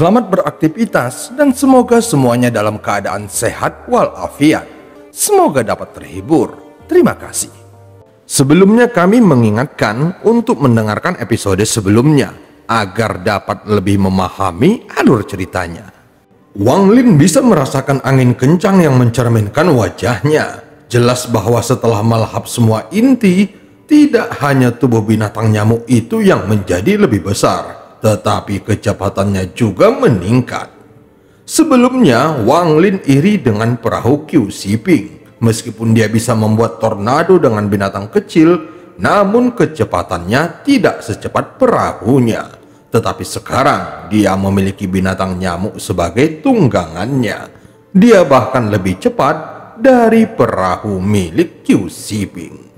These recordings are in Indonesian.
Selamat beraktivitas dan semoga semuanya dalam keadaan sehat walafiat. Semoga dapat terhibur. Terima kasih. Sebelumnya kami mengingatkan untuk mendengarkan episode sebelumnya agar dapat lebih memahami alur ceritanya. Wang Lin bisa merasakan angin kencang yang mencerminkan wajahnya. Jelas bahwa setelah melahap semua inti, tidak hanya tubuh binatang nyamuk itu yang menjadi lebih besar, tetapi kecepatannya juga meningkat. Sebelumnya, Wang Lin iri dengan perahu Qiu Xiping. Meskipun dia bisa membuat tornado dengan binatang kecil, namun kecepatannya tidak secepat perahunya. Tetapi sekarang, dia memiliki binatang nyamuk sebagai tunggangannya. Dia bahkan lebih cepat dari perahu milik Qiu Xiping.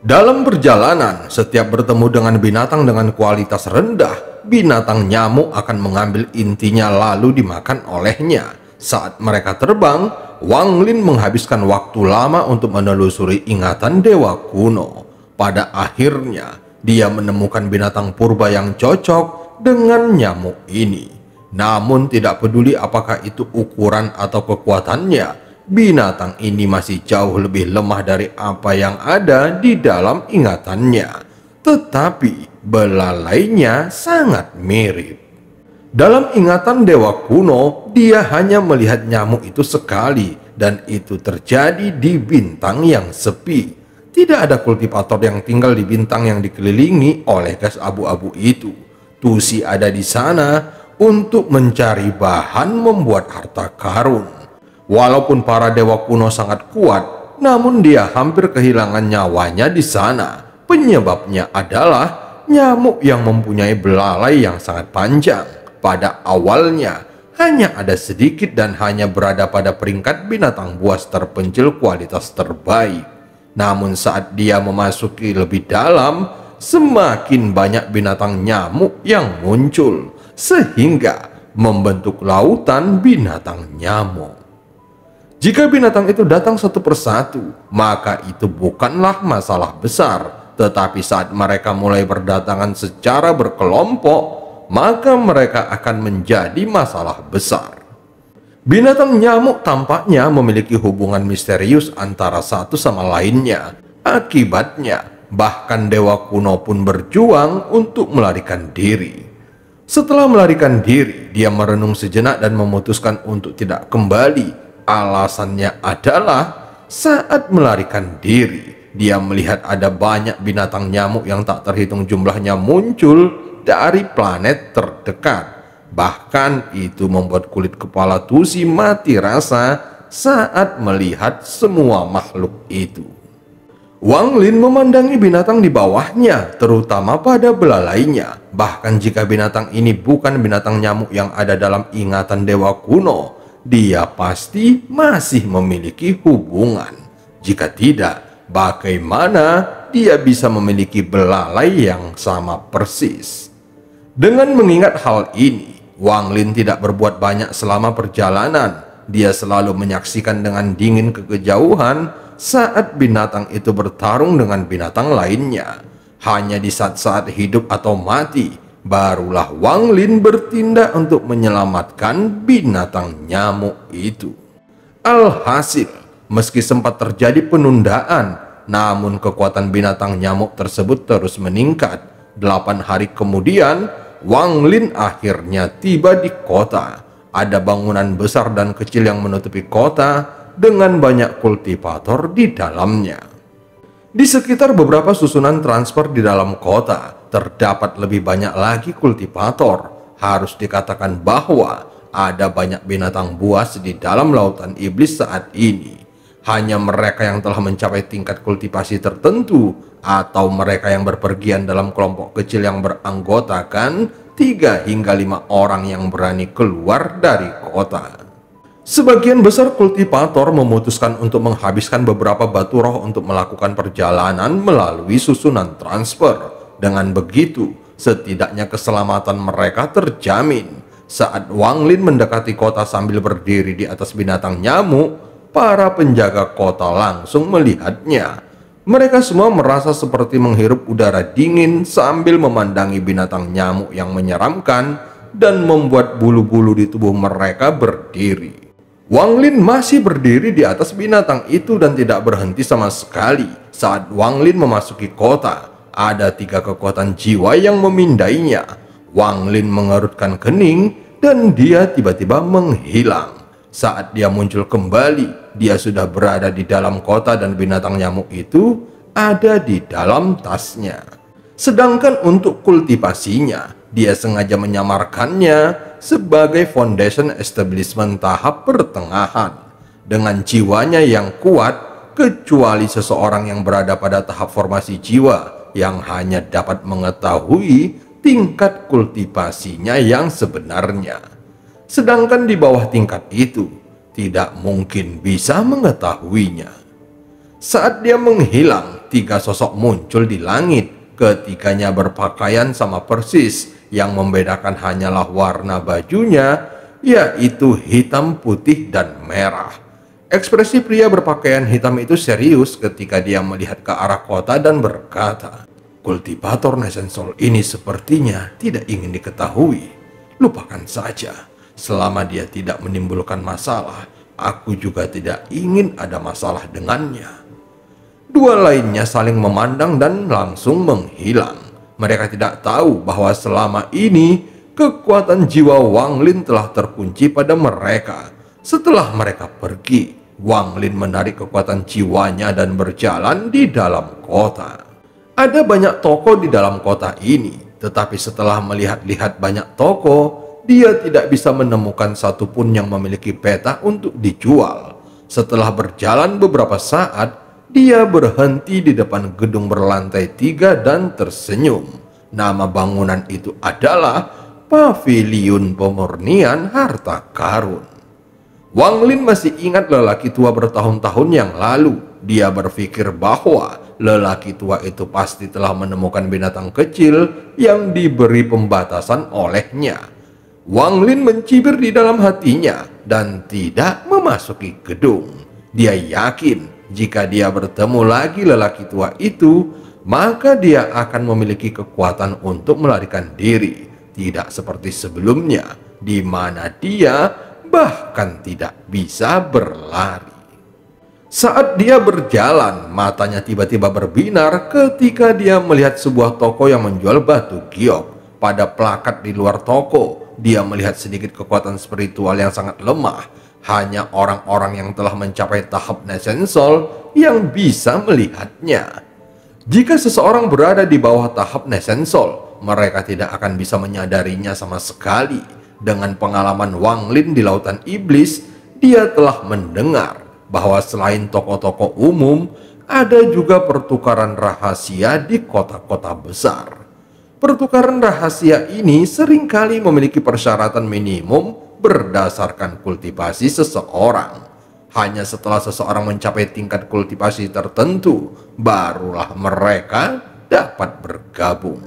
Dalam perjalanan, setiap bertemu dengan binatang dengan kualitas rendah, binatang nyamuk akan mengambil intinya lalu dimakan olehnya. Saat mereka terbang, Wang Lin menghabiskan waktu lama untuk menelusuri ingatan dewa kuno. Pada akhirnya, dia menemukan binatang purba yang cocok dengan nyamuk ini. Namun tidak peduli apakah itu ukuran atau kekuatannya, binatang ini masih jauh lebih lemah dari apa yang ada di dalam ingatannya. Tetapi belalainya sangat mirip. Dalam ingatan dewa kuno, dia hanya melihat nyamuk itu sekali, dan itu terjadi di bintang yang sepi. Tidak ada kultivator yang tinggal di bintang yang dikelilingi oleh gas abu-abu itu. Tusi ada di sana untuk mencari bahan membuat harta karun. Walaupun para dewa kuno sangat kuat, namun dia hampir kehilangan nyawanya di sana. Penyebabnya adalah nyamuk yang mempunyai belalai yang sangat panjang. Pada awalnya, hanya ada sedikit dan hanya berada pada peringkat binatang buas terpencil kualitas terbaik. Namun saat dia memasuki lebih dalam, semakin banyak binatang nyamuk yang muncul, sehingga membentuk lautan binatang nyamuk. Jika binatang itu datang satu persatu, maka itu bukanlah masalah besar. Tetapi saat mereka mulai berdatangan secara berkelompok, maka mereka akan menjadi masalah besar. Binatang nyamuk tampaknya memiliki hubungan misterius antara satu sama lainnya. Akibatnya, bahkan dewa kuno pun berjuang untuk melarikan diri. Setelah melarikan diri, dia merenung sejenak dan memutuskan untuk tidak kembali. Alasannya adalah saat melarikan diri, dia melihat ada banyak binatang nyamuk yang tak terhitung jumlahnya muncul dari planet terdekat. Bahkan itu membuat kulit kepala Tusi mati rasa saat melihat semua makhluk itu. Wang Lin memandangi binatang di bawahnya, terutama pada belalainya. Bahkan jika binatang ini bukan binatang nyamuk yang ada dalam ingatan dewa kuno, dia pasti masih memiliki hubungan. Jika tidak, bagaimana dia bisa memiliki belalai yang sama persis? Dengan mengingat hal ini, Wang Lin tidak berbuat banyak selama perjalanan. Dia selalu menyaksikan dengan dingin ke kejauhan saat binatang itu bertarung dengan binatang lainnya. Hanya di saat-saat hidup atau mati, barulah Wang Lin bertindak untuk menyelamatkan binatang nyamuk itu. Alhasil, meski sempat terjadi penundaan, namun kekuatan binatang nyamuk tersebut terus meningkat. 8 hari kemudian, Wang Lin akhirnya tiba di kota. Ada bangunan besar dan kecil yang menutupi kota dengan banyak kultivator di dalamnya. Di sekitar beberapa susunan transfer di dalam kota, terdapat lebih banyak lagi kultivator. Harus dikatakan bahwa ada banyak binatang buas di dalam lautan iblis saat ini. Hanya mereka yang telah mencapai tingkat kultivasi tertentu atau mereka yang berpergian dalam kelompok kecil yang beranggotakan 3 hingga 5 orang yang berani keluar dari kota. Sebagian besar kultivator memutuskan untuk menghabiskan beberapa batu roh untuk melakukan perjalanan melalui susunan transfer. Dengan begitu, setidaknya keselamatan mereka terjamin. Saat Wang Lin mendekati kota sambil berdiri di atas binatang nyamuk, para penjaga kota langsung melihatnya. Mereka semua merasa seperti menghirup udara dingin sambil memandangi binatang nyamuk yang menyeramkan dan membuat bulu-bulu di tubuh mereka berdiri. Wang Lin masih berdiri di atas binatang itu dan tidak berhenti sama sekali. Saat Wang Lin memasuki kota, ada 3 kekuatan jiwa yang memindainya. Wang Lin mengerutkan kening dan dia tiba-tiba menghilang. Saat dia muncul kembali, dia sudah berada di dalam kota dan binatang nyamuk itu ada di dalam tasnya. Sedangkan untuk kultivasinya, dia sengaja menyamarkannya sebagai foundation establishment tahap pertengahan. Dengan jiwanya yang kuat, kecuali seseorang yang berada pada tahap formasi jiwa yang hanya dapat mengetahui tingkat kultivasinya yang sebenarnya. Sedangkan di bawah tingkat itu, tidak mungkin bisa mengetahuinya. Saat dia menghilang, 3 sosok muncul di langit. Ketiganya berpakaian sama persis, yang membedakan hanyalah warna bajunya, yaitu hitam, putih, dan merah. Ekspresi pria berpakaian hitam itu serius ketika dia melihat ke arah kota dan berkata, "Kultivator Nesensol ini sepertinya tidak ingin diketahui. Lupakan saja, selama dia tidak menimbulkan masalah, aku juga tidak ingin ada masalah dengannya." Dua lainnya saling memandang dan langsung menghilang. Mereka tidak tahu bahwa selama ini kekuatan jiwa Wang Lin telah terkunci pada mereka. Setelah mereka pergi, Wang Lin menarik kekuatan jiwanya dan berjalan di dalam kota. Ada banyak toko di dalam kota ini, tetapi setelah melihat-lihat banyak toko, dia tidak bisa menemukan satupun yang memiliki peta untuk dijual. Setelah berjalan beberapa saat, dia berhenti di depan gedung berlantai 3 dan tersenyum. Nama bangunan itu adalah Paviliun Pemurnian Harta Karun. Wang Lin masih ingat lelaki tua bertahun-tahun yang lalu. Dia berpikir bahwa lelaki tua itu pasti telah menemukan binatang kecil yang diberi pembatasan olehnya. Wang Lin mencibir di dalam hatinya dan tidak memasuki gedung. Dia yakin jika dia bertemu lagi lelaki tua itu, maka dia akan memiliki kekuatan untuk melarikan diri. Tidak seperti sebelumnya, di mana dia bahkan tidak bisa berlari. Saat dia berjalan, matanya tiba-tiba berbinar ketika dia melihat sebuah toko yang menjual batu giok. Pada plakat di luar toko, dia melihat sedikit kekuatan spiritual yang sangat lemah. Hanya orang-orang yang telah mencapai tahap Nesensol yang bisa melihatnya. Jika seseorang berada di bawah tahap Nesensol, mereka tidak akan bisa menyadarinya sama sekali. Dengan pengalaman Wang Lin di Lautan Iblis, dia telah mendengar bahwa selain toko-toko umum, ada juga pertukaran rahasia di kota-kota besar. Pertukaran rahasia ini seringkali memiliki persyaratan minimum berdasarkan kultivasi seseorang. Hanya setelah seseorang mencapai tingkat kultivasi tertentu, barulah mereka dapat bergabung.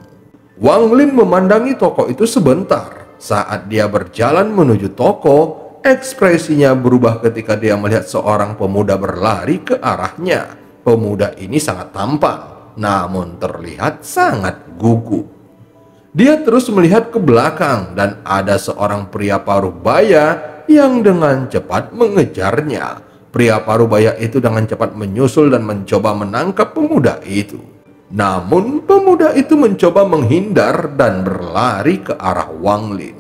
Wang Lin memandangi toko itu sebentar. Saat dia berjalan menuju toko, ekspresinya berubah ketika dia melihat seorang pemuda berlari ke arahnya. Pemuda ini sangat tampan, namun terlihat sangat gugup. Dia terus melihat ke belakang dan ada seorang pria paruh baya yang dengan cepat mengejarnya. Pria paruh baya itu dengan cepat menyusul dan mencoba menangkap pemuda itu. Namun pemuda itu mencoba menghindar dan berlari ke arah Wang Lin.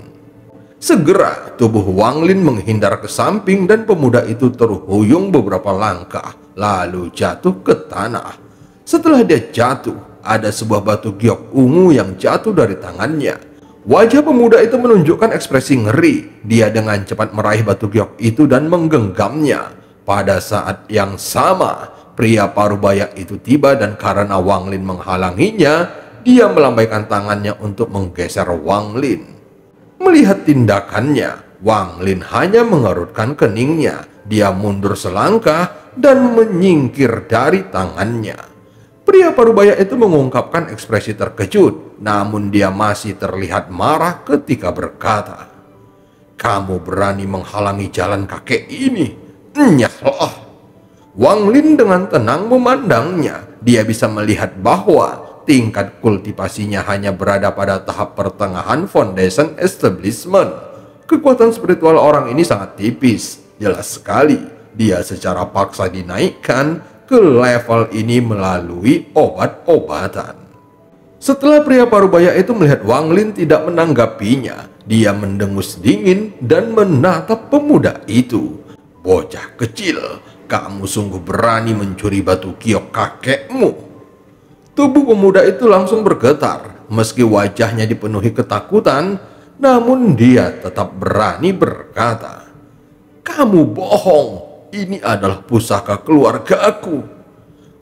Segera tubuh Wang Lin menghindar ke samping dan pemuda itu terhuyung beberapa langkah lalu jatuh ke tanah. Setelah dia jatuh, ada sebuah batu giok ungu yang jatuh dari tangannya. Wajah pemuda itu menunjukkan ekspresi ngeri. Dia dengan cepat meraih batu giok itu dan menggenggamnya. Pada saat yang sama, pria parubaya itu tiba dan karena Wang Lin menghalanginya, dia melambaikan tangannya untuk menggeser Wang Lin. Melihat tindakannya, Wang Lin hanya mengerutkan keningnya. Dia mundur selangkah dan menyingkir dari tangannya. Pria parubaya itu mengungkapkan ekspresi terkejut, namun dia masih terlihat marah ketika berkata, "Kamu berani menghalangi jalan kakek ini? Nyahlah." Wang Lin dengan tenang memandangnya. Dia bisa melihat bahwa tingkat kultivasinya hanya berada pada tahap pertengahan foundation establishment. Kekuatan spiritual orang ini sangat tipis. Jelas sekali, dia secara paksa dinaikkan ke level ini melalui obat-obatan. Setelah pria parubaya itu melihat Wang Lin tidak menanggapinya, dia mendengus dingin dan menatap pemuda itu. "Bocah kecil, kamu sungguh berani mencuri batu giok kakekmu." Tubuh pemuda itu langsung bergetar. Meski wajahnya dipenuhi ketakutan, namun dia tetap berani berkata, "Kamu bohong, ini adalah pusaka keluarga aku."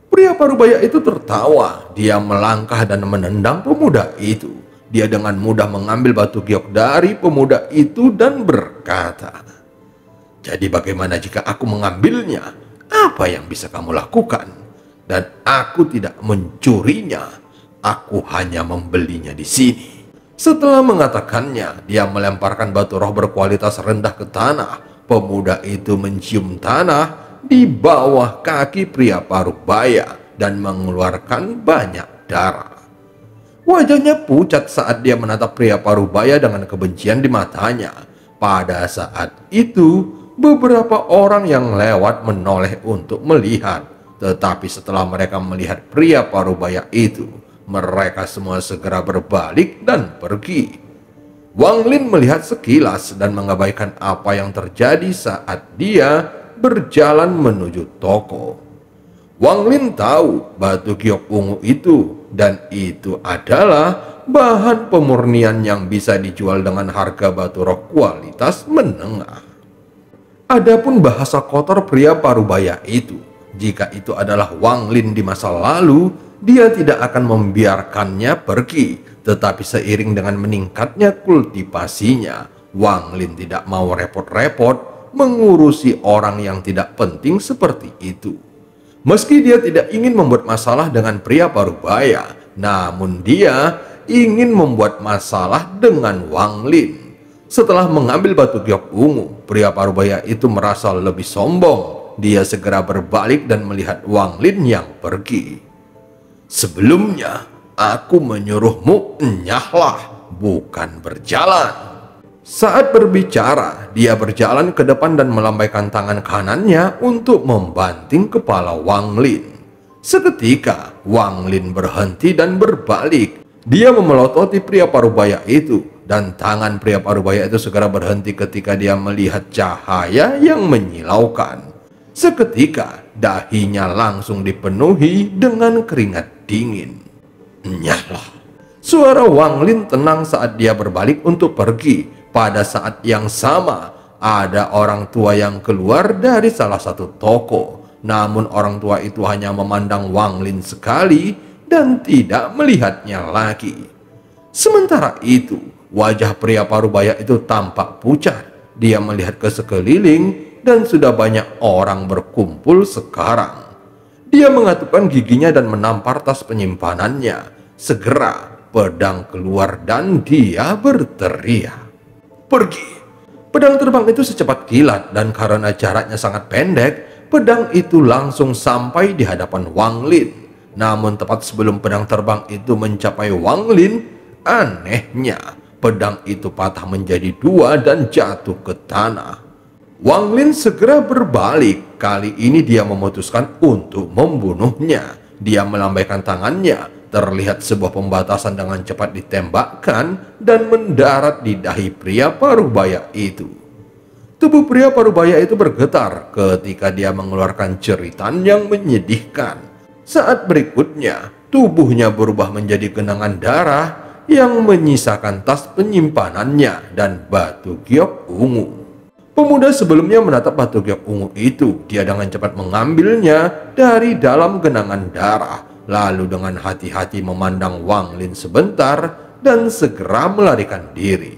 Pria parubaya itu tertawa. Dia melangkah dan menendang pemuda itu. Dia dengan mudah mengambil batu giok dari pemuda itu dan berkata, "Jadi bagaimana jika aku mengambilnya? Apa yang bisa kamu lakukan? Dan aku tidak mencurinya. Aku hanya membelinya di sini." Setelah mengatakannya, dia melemparkan batu roh berkualitas rendah ke tanah. Pemuda itu mencium tanah di bawah kaki pria parubaya dan mengeluarkan banyak darah. Wajahnya pucat saat dia menatap pria parubaya dengan kebencian di matanya. Pada saat itu, beberapa orang yang lewat menoleh untuk melihat. Tetapi setelah mereka melihat pria parubaya itu, mereka semua segera berbalik dan pergi. Wang Lin melihat sekilas dan mengabaikan apa yang terjadi saat dia berjalan menuju toko. Wang Lin tahu batu giok ungu itu, dan itu adalah bahan pemurnian yang bisa dijual dengan harga batu roh kualitas menengah. Adapun bahasa kotor pria parubaya itu, jika itu adalah Wang Lin di masa lalu, dia tidak akan membiarkannya pergi. Tetapi seiring dengan meningkatnya kultivasinya, Wang Lin tidak mau repot-repot mengurusi orang yang tidak penting seperti itu. Meski dia tidak ingin membuat masalah dengan pria parubaya, namun dia ingin membuat masalah dengan Wang Lin. Setelah mengambil batu giok ungu, pria parubaya itu merasa lebih sombong. Dia segera berbalik dan melihat Wang Lin yang pergi. "Sebelumnya, aku menyuruhmu enyahlah, bukan berjalan." Saat berbicara, dia berjalan ke depan dan melambaikan tangan kanannya untuk membanting kepala Wang Lin. Seketika, Wang Lin berhenti dan berbalik. Dia memelototi pria parubaya itu, dan tangan pria parubaya itu segera berhenti ketika dia melihat cahaya yang menyilaukan. Seketika, dahinya langsung dipenuhi dengan keringat dingin. "Nyala." Suara Wang Lin tenang saat dia berbalik untuk pergi. Pada saat yang sama, ada orang tua yang keluar dari salah satu toko. Namun orang tua itu hanya memandang Wang Lin sekali dan tidak melihatnya lagi. Sementara itu, wajah pria parubaya itu tampak pucat. Dia melihat ke sekeliling dan sudah banyak orang berkumpul sekarang. Dia mengatupkan giginya dan menampar tas penyimpanannya. Segera pedang keluar dan dia berteriak, "Pergi!" Pedang terbang itu secepat kilat, dan karena jaraknya sangat pendek, pedang itu langsung sampai di hadapan Wang Lin. Namun tepat sebelum pedang terbang itu mencapai Wang Lin, anehnya pedang itu patah menjadi dua dan jatuh ke tanah. Wang Lin segera berbalik. Kali ini dia memutuskan untuk membunuhnya. Dia melambaikan tangannya. Terlihat sebuah pembatasan dengan cepat ditembakkan dan mendarat di dahi pria parubaya itu. Tubuh pria parubaya itu bergetar ketika dia mengeluarkan jeritan yang menyedihkan. Saat berikutnya, tubuhnya berubah menjadi genangan darah yang menyisakan tas penyimpanannya dan batu giok ungu. Pemuda sebelumnya menatap batu giok ungu itu. Dia dengan cepat mengambilnya dari dalam genangan darah. Lalu dengan hati-hati memandang Wang Lin sebentar dan segera melarikan diri.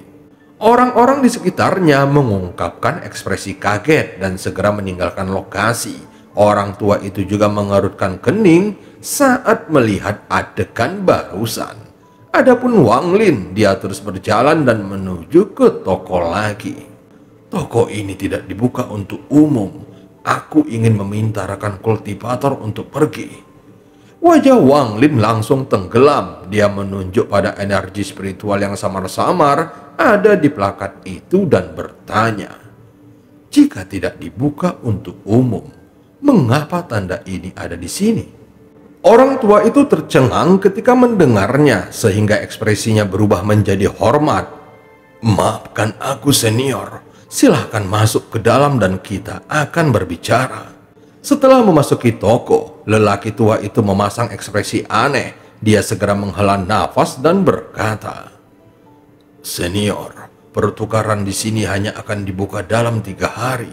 Orang-orang di sekitarnya mengungkapkan ekspresi kaget dan segera meninggalkan lokasi. Orang tua itu juga mengerutkan kening saat melihat adegan barusan. Adapun Wang Lin, dia terus berjalan dan menuju ke toko lagi. "Toko ini tidak dibuka untuk umum. Aku ingin meminta rekan kultivator untuk pergi." Wajah Wang Lin langsung tenggelam. Dia menunjuk pada energi spiritual yang samar-samar ada di plakat itu dan bertanya, "Jika tidak dibuka untuk umum, mengapa tanda ini ada di sini?" Orang tua itu tercengang ketika mendengarnya sehingga ekspresinya berubah menjadi hormat. "Maafkan aku senior, silahkan masuk ke dalam dan kita akan berbicara." Setelah memasuki toko, lelaki tua itu memasang ekspresi aneh. Dia segera menghela nafas dan berkata, "Senior, pertukaran di sini hanya akan dibuka dalam 3 hari.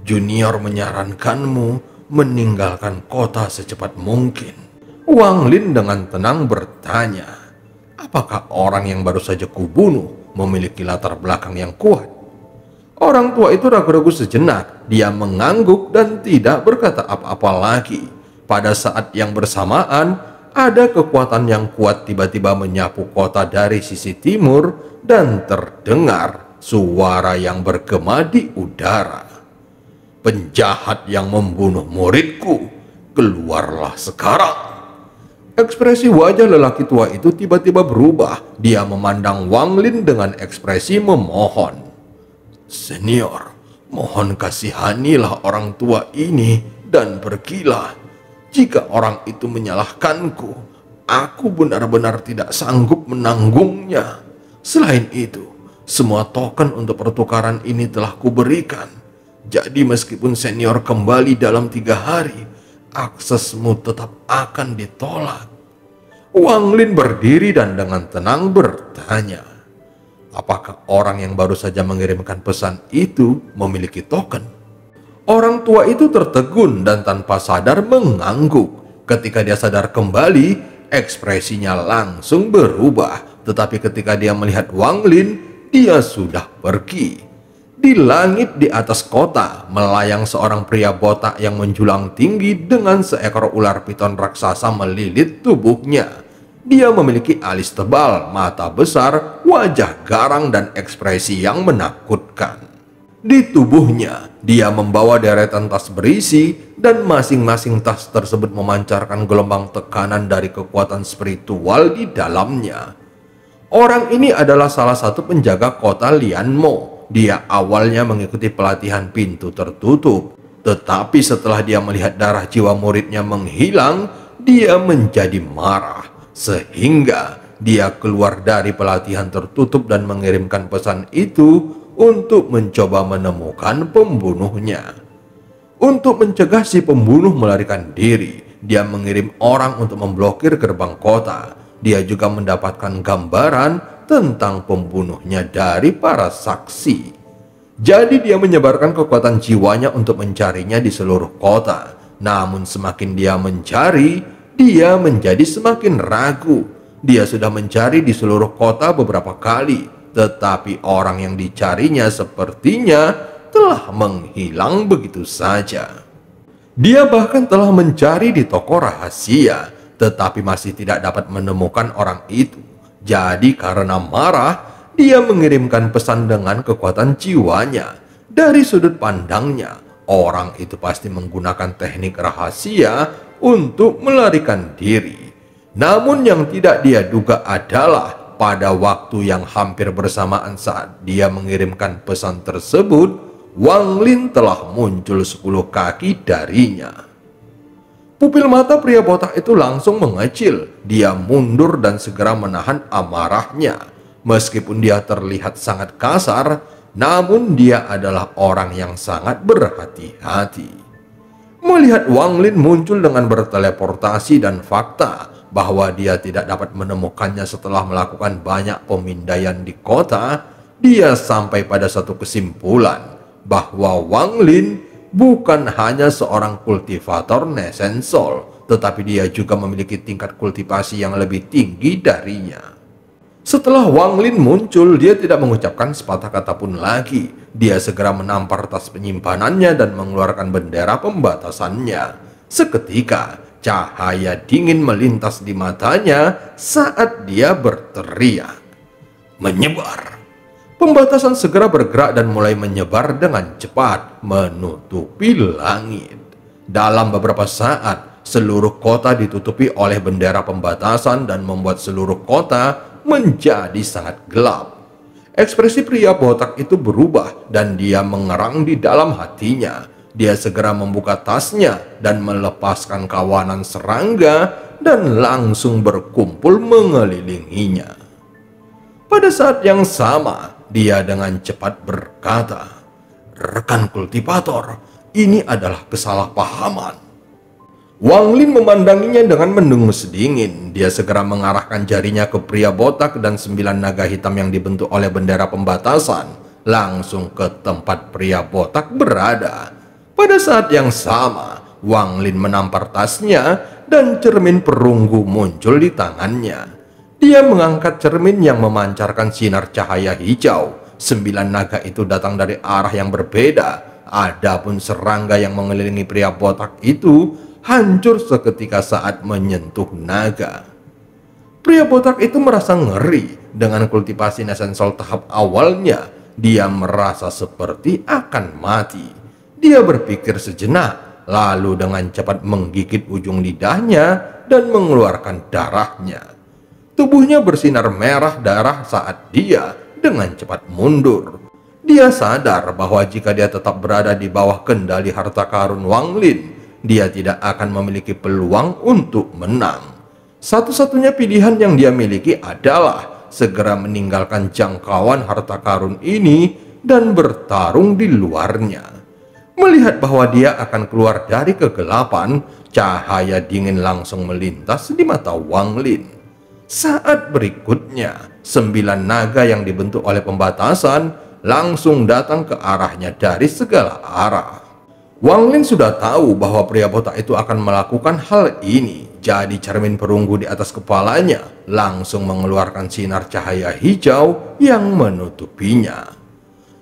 Junior menyarankanmu meninggalkan kota secepat mungkin." Wang Lin dengan tenang bertanya, "Apakah orang yang baru saja kubunuh memiliki latar belakang yang kuat?" Orang tua itu ragu-ragu sejenak. Dia mengangguk dan tidak berkata apa-apa lagi. Pada saat yang bersamaan, ada kekuatan yang kuat tiba-tiba menyapu kota dari sisi timur dan terdengar suara yang bergema di udara. "Penjahat yang membunuh muridku, keluarlah sekarang." Ekspresi wajah lelaki tua itu tiba-tiba berubah. Dia memandang Wang Lin dengan ekspresi memohon. "Senior, mohon kasihanilah orang tua ini dan pergilah. Jika orang itu menyalahkanku, aku benar-benar tidak sanggup menanggungnya. Selain itu, semua token untuk pertukaran ini telah kuberikan. Jadi meskipun senior kembali dalam 3 hari, aksesmu tetap akan ditolak." Wang Lin berdiri dan dengan tenang bertanya, "Apakah orang yang baru saja mengirimkan pesan itu memiliki token?" Orang tua itu tertegun dan tanpa sadar mengangguk. Ketika dia sadar kembali, ekspresinya langsung berubah. Tetapi ketika dia melihat Wang Lin, dia sudah pergi. Di langit di atas kota, melayang seorang pria botak yang menjulang tinggi dengan seekor ular piton raksasa melilit tubuhnya. Dia memiliki alis tebal, mata besar, wajah garang, dan ekspresi yang menakutkan. Di tubuhnya, dia membawa deretan tas berisi, dan masing-masing tas tersebut memancarkan gelombang tekanan dari kekuatan spiritual di dalamnya. Orang ini adalah salah satu penjaga kota Lianmo. Dia awalnya mengikuti pelatihan pintu tertutup, tetapi setelah dia melihat darah jiwa muridnya menghilang, dia menjadi marah. Sehingga dia keluar dari pelatihan tertutup dan mengirimkan pesan itu untuk mencoba menemukan pembunuhnya. Untuk mencegah si pembunuh melarikan diri, dia mengirim orang untuk memblokir gerbang kota. Dia juga mendapatkan gambaran tentang pembunuhnya dari para saksi. Jadi dia menyebarkan kekuatan jiwanya untuk mencarinya di seluruh kota. Namun semakin dia mencari, dia menjadi semakin ragu. Dia sudah mencari di seluruh kota beberapa kali, tetapi orang yang dicarinya sepertinya telah menghilang begitu saja. Dia bahkan telah mencari di toko rahasia, tetapi masih tidak dapat menemukan orang itu. Jadi karena marah, dia mengirimkan pesan dengan kekuatan jiwanya. Dari sudut pandangnya, orang itu pasti menggunakan teknik rahasia untuk melarikan diri. Namun yang tidak dia duga adalah pada waktu yang hampir bersamaan saat dia mengirimkan pesan tersebut, Wang Lin telah muncul 10 kaki darinya. Pupil mata pria botak itu langsung mengecil. Dia mundur dan segera menahan amarahnya. Meskipun dia terlihat sangat kasar, namun dia adalah orang yang sangat berhati-hati. Melihat Wang Lin muncul dengan berteleportasi dan fakta bahwa dia tidak dapat menemukannya setelah melakukan banyak pemindaian di kota, dia sampai pada satu kesimpulan bahwa Wang Lin bukan hanya seorang kultivator Nesensol, tetapi dia juga memiliki tingkat kultivasi yang lebih tinggi darinya. Setelah Wang Lin muncul, dia tidak mengucapkan sepatah kata pun lagi. Dia segera menampar tas penyimpanannya dan mengeluarkan bendera pembatasannya. Seketika, cahaya dingin melintas di matanya saat dia berteriak, "Menyebar!" Pembatasan segera bergerak dan mulai menyebar dengan cepat, menutupi langit. Dalam beberapa saat, seluruh kota ditutupi oleh bendera pembatasan dan membuat seluruh kota menjadi sangat gelap. Ekspresi pria botak itu berubah dan dia mengerang di dalam hatinya. Dia segera membuka tasnya dan melepaskan kawanan serangga dan langsung berkumpul mengelilinginya. Pada saat yang sama, dia dengan cepat berkata, "Rekan kultivator, ini adalah kesalahpahaman." Wang Lin memandanginya dengan mendengus dingin. Dia segera mengarahkan jarinya ke pria botak dan 9 naga hitam yang dibentuk oleh bendera pembatasan, langsung ke tempat pria botak berada. Pada saat yang sama, Wang Lin menampar tasnya dan cermin perunggu muncul di tangannya. Dia mengangkat cermin yang memancarkan sinar cahaya hijau. 9 naga itu datang dari arah yang berbeda. Adapun serangga yang mengelilingi pria botak itu hancur seketika saat menyentuh naga. Pria botak itu merasa ngeri dengan kultivasi Nesensol tahap awalnya. Dia merasa seperti akan mati. Dia berpikir sejenak, lalu dengan cepat menggigit ujung lidahnya dan mengeluarkan darahnya. Tubuhnya bersinar merah darah saat dia dengan cepat mundur. Dia sadar bahwa jika dia tetap berada di bawah kendali harta karun Wang Lin, dia tidak akan memiliki peluang untuk menang. Satu-satunya pilihan yang dia miliki adalah segera meninggalkan jangkauan harta karun ini dan bertarung di luarnya. Melihat bahwa dia akan keluar dari kegelapan, cahaya dingin langsung melintas di mata Wang Lin. Saat berikutnya, 9 naga yang dibentuk oleh pembatasan langsung datang ke arahnya dari segala arah. Wang Lin sudah tahu bahwa pria botak itu akan melakukan hal ini. Jadi cermin perunggu di atas kepalanya langsung mengeluarkan sinar cahaya hijau yang menutupinya.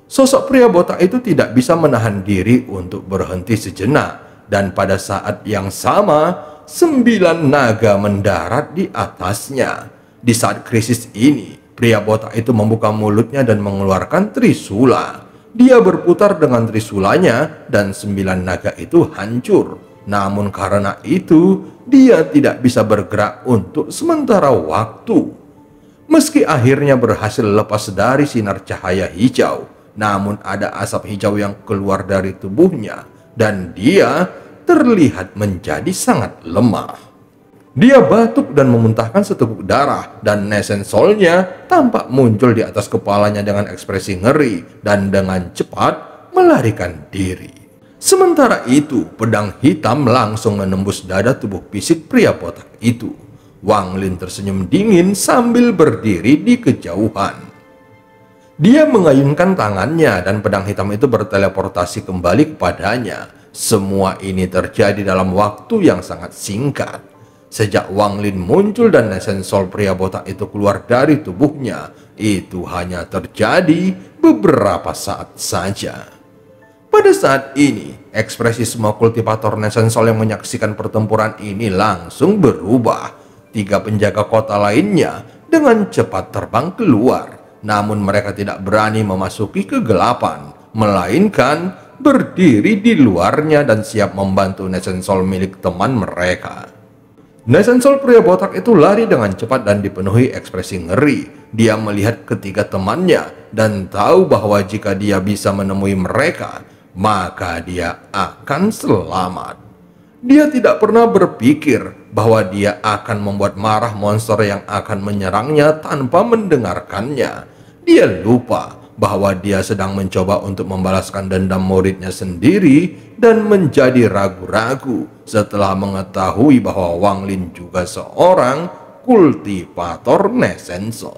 Sosok pria botak itu tidak bisa menahan diri untuk berhenti sejenak. Dan pada saat yang sama, 9 naga mendarat di atasnya. Di saat krisis ini, pria botak itu membuka mulutnya dan mengeluarkan trisula. Dia berputar dengan trisulanya dan 9 naga itu hancur. Namun karena itu, dia tidak bisa bergerak untuk sementara waktu. Meski akhirnya berhasil lepas dari sinar cahaya hijau, namun ada asap hijau yang keluar dari tubuhnya dan dia terlihat menjadi sangat lemah. Dia batuk dan memuntahkan seteguk darah dan Nesensolnya tampak muncul di atas kepalanya dengan ekspresi ngeri dan dengan cepat melarikan diri. Sementara itu, pedang hitam langsung menembus dada tubuh fisik pria botak itu. Wang Lin tersenyum dingin sambil berdiri di kejauhan. Dia mengayunkan tangannya dan pedang hitam itu berteleportasi kembali kepadanya. Semua ini terjadi dalam waktu yang sangat singkat. Sejak Wang Lin muncul dan Nesensol pria botak itu keluar dari tubuhnya, itu hanya terjadi beberapa saat saja. Pada saat ini, ekspresi semua kultivator Nesensol yang menyaksikan pertempuran ini langsung berubah. 3 penjaga kota lainnya dengan cepat terbang keluar, namun mereka tidak berani memasuki kegelapan, melainkan berdiri di luarnya dan siap membantu Nesensol milik teman mereka. Nesensol pria botak itu lari dengan cepat dan dipenuhi ekspresi ngeri. Dia melihat ketiga temannya dan tahu bahwa jika dia bisa menemui mereka, maka dia akan selamat. Dia tidak pernah berpikir bahwa dia akan membuat marah monster yang akan menyerangnya tanpa mendengarkannya. Dia lupa bahwa dia sedang mencoba untuk membalaskan dendam muridnya sendiri dan menjadi ragu-ragu setelah mengetahui bahwa Wang Lin juga seorang kultivator Nesensol.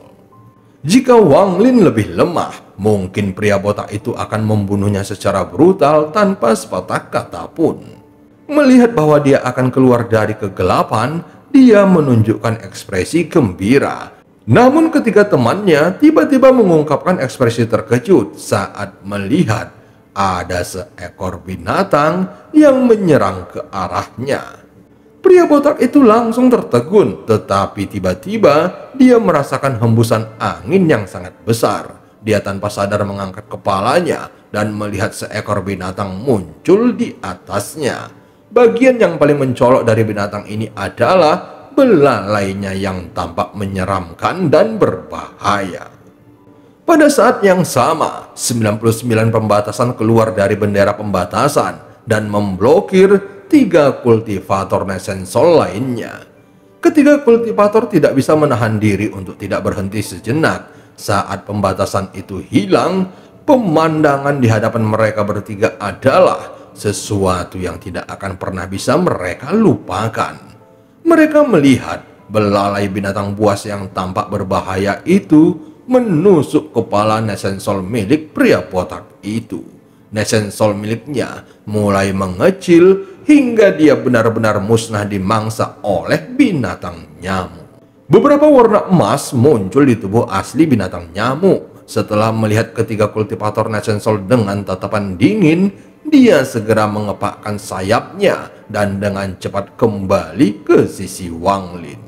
Jika Wang Lin lebih lemah, mungkin pria botak itu akan membunuhnya secara brutal tanpa sepatah kata pun. Melihat bahwa dia akan keluar dari kegelapan, dia menunjukkan ekspresi gembira. Namun ketika temannya tiba-tiba mengungkapkan ekspresi terkejut saat melihat ada seekor binatang yang menyerang ke arahnya. Pria botak itu langsung tertegun, tetapi tiba-tiba dia merasakan hembusan angin yang sangat besar. Dia tanpa sadar mengangkat kepalanya dan melihat seekor binatang muncul di atasnya. Bagian yang paling mencolok dari binatang ini adalah belalainya yang tampak menyeramkan dan berbahaya. Pada saat yang sama, 99 pembatasan keluar dari bendera pembatasan dan memblokir 3 kultivator Nesensol lainnya. Ketiga kultivator tidak bisa menahan diri untuk tidak berhenti sejenak. Saat pembatasan itu hilang, pemandangan di hadapan mereka bertiga adalah sesuatu yang tidak akan pernah bisa mereka lupakan. Mereka melihat belalai binatang buas yang tampak berbahaya itu menusuk kepala Nesensol milik pria botak itu. Nesensol miliknya mulai mengecil hingga dia benar-benar musnah dimangsa oleh binatang nyamuk. Beberapa warna emas muncul di tubuh asli binatang nyamuk. Setelah melihat ketiga kultivator Nesensol dengan tatapan dingin, dia segera mengepakkan sayapnya dan dengan cepat kembali ke sisi Wang Lin.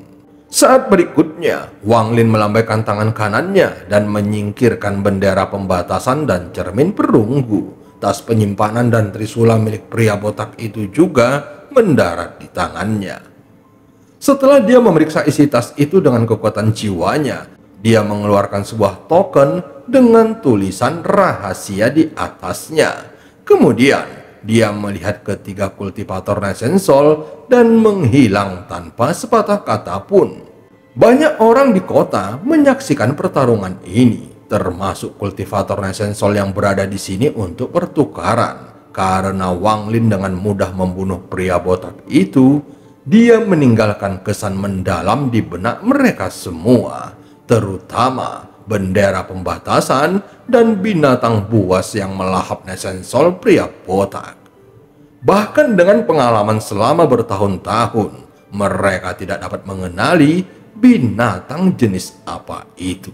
Saat berikutnya, Wang Lin melambaikan tangan kanannya dan menyingkirkan bendera pembatasan dan cermin perunggu. Tas penyimpanan dan trisula milik pria botak itu juga mendarat di tangannya. Setelah dia memeriksa isi tas itu dengan kekuatan jiwanya, dia mengeluarkan sebuah token dengan tulisan rahasia di atasnya. Kemudian, dia melihat ketiga kultivator Nesensol dan menghilang tanpa sepatah kata pun. Banyak orang di kota menyaksikan pertarungan ini, termasuk kultivator Nesensol yang berada di sini untuk pertukaran. Karena Wang Lin dengan mudah membunuh pria botak itu, dia meninggalkan kesan mendalam di benak mereka semua, terutama bendera pembatasan dan binatang buas yang melahap Nesensol pria botak. Bahkan dengan pengalaman selama bertahun-tahun, mereka tidak dapat mengenali binatang jenis apa itu.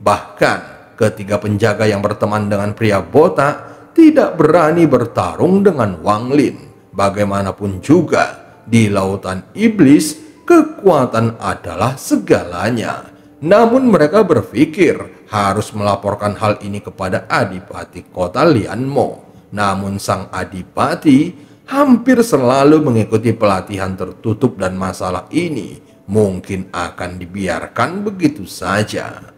Bahkan ketiga penjaga yang berteman dengan pria botak tidak berani bertarung dengan Wang Lin. Bagaimanapun juga, di lautan iblis, kekuatan adalah segalanya. Namun mereka berpikir harus melaporkan hal ini kepada Adipati Kota Lianmo. Namun sang Adipati hampir selalu mengikuti pelatihan tertutup dan masalah ini mungkin akan dibiarkan begitu saja.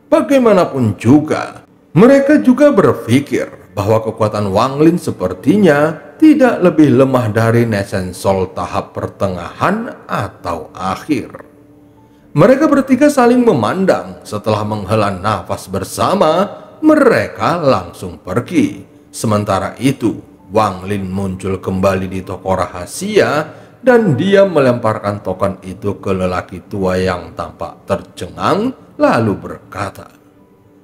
Bagaimanapun juga, mereka juga berpikir bahwa kekuatan Wang Lin sepertinya tidak lebih lemah dari Nesensol tahap pertengahan atau akhir. Mereka bertiga saling memandang. Setelah menghela nafas bersama, mereka langsung pergi. Sementara itu, Wang Lin muncul kembali di toko rahasia dan dia melemparkan token itu ke lelaki tua yang tampak tercengang lalu berkata,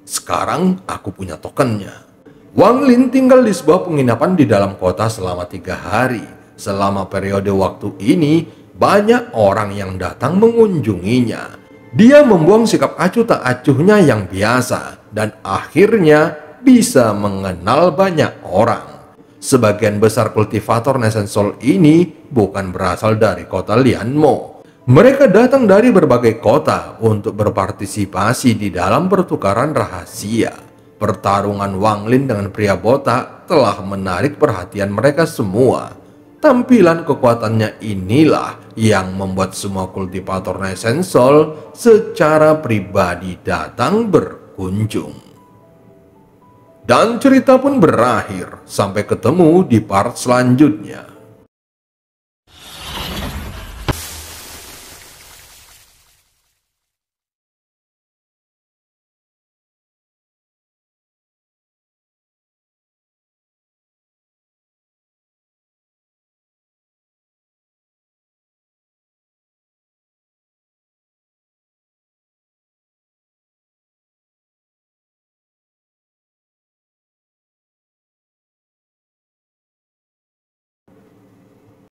"Sekarang aku punya tokennya." Wang Lin tinggal di sebuah penginapan di dalam kota selama 3 hari. Selama periode waktu ini, banyak orang yang datang mengunjunginya. Dia membuang sikap acuh tak acuhnya yang biasa dan akhirnya bisa mengenal banyak orang. Sebagian besar kultivator Nesensol ini bukan berasal dari kota Lianmo. Mereka datang dari berbagai kota untuk berpartisipasi di dalam pertukaran rahasia. Pertarungan Wang Lin dengan pria botak telah menarik perhatian mereka semua. Tampilan kekuatannya inilah yang membuat semua kultivator Nesensol secara pribadi datang berkunjung. Dan cerita pun berakhir. Sampai ketemu di part selanjutnya.